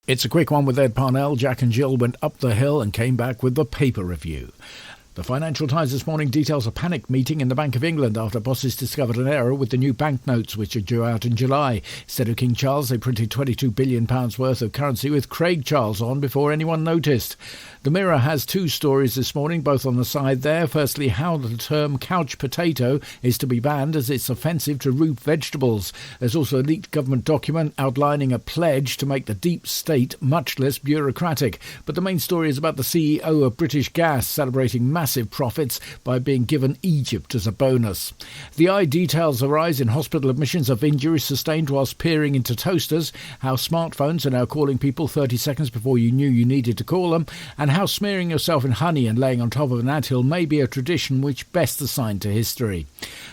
It's a quick one with Ed Parnell. Jack and Jill went up the hill and came back with the paper review. The Financial Times this morning details a panic meeting in the Bank of England after bosses discovered an error with the new banknotes which are due out in July. Instead of King Charles, they printed £22 billion worth of currency with Craig Charles on before anyone noticed. The Mirror has two stories this morning, both on the side there. Firstly, how the term couch potato is to be banned as it's offensive to root vegetables. There's also a leaked government document outlining a pledge to make the deep state much less bureaucratic. But the main story is about the CEO of British Gas celebrating massive profits by being given Egypt as a bonus. The Eye details a rise in hospital admissions of injuries sustained whilst peering into toasters, how smartphones are now calling people 30 seconds before you knew you needed to call them, and how smearing yourself in honey and laying on top of an anthill may be a tradition which best assigned to history.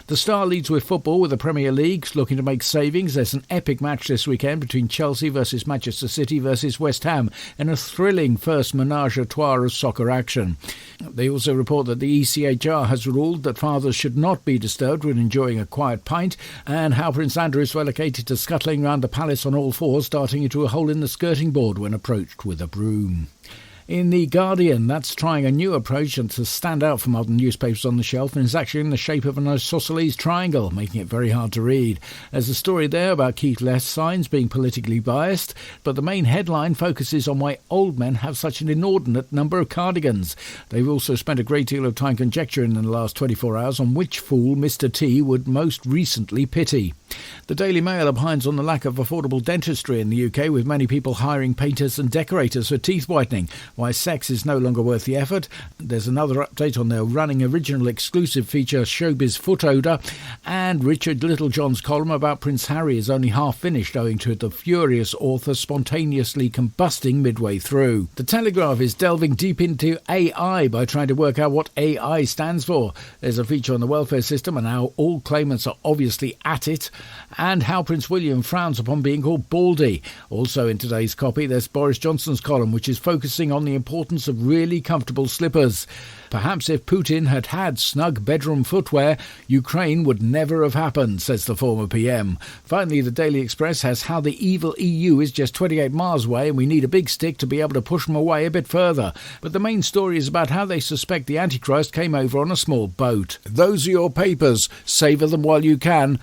The Star leads with football with the Premier League looking to make savings. There's an epic match this weekend between Chelsea versus Manchester City versus West Ham in a thrilling first menage a trois of soccer action. They also report that the ECHR has ruled that fathers should not be disturbed when enjoying a quiet pint, and how Prince Andrew is relegated to scuttling around the palace on all fours, darting into a hole in the skirting board when approached with a broom. In The Guardian, that's trying a new approach and to stand out from other newspapers on the shelf, and is actually in the shape of an isosceles triangle, making it very hard to read. There's a story there about Keith Leth's signs being politically biased, but the main headline focuses on why old men have such an inordinate number of cardigans. They've also spent a great deal of time conjecturing in the last 24 hours on which fool Mr T would most recently pity. The Daily Mail opines on the lack of affordable dentistry in the UK, with many people hiring painters and decorators for teeth whitening. Why sex is no longer worth the effort. There's another update on their running original exclusive feature Showbiz Foot Odour, and Richard Littlejohn's column about Prince Harry is only half finished owing to the furious author spontaneously combusting midway through. The Telegraph is delving deep into AI by trying to work out what AI stands for. There's a feature on the welfare system and how all claimants are obviously at it, and how Prince William frowns upon being called Baldy. Also in today's copy, there's Boris Johnson's column, which is focusing on the importance of really comfortable slippers. Perhaps if Putin had had snug bedroom footwear, Ukraine would never have happened, says the former PM. Finally, the Daily Express has how the evil EU is just 28 miles away and we need a big stick to be able to push them away a bit further. But the main story is about how they suspect the Antichrist came over on a small boat. Those are your papers. Savour them while you can.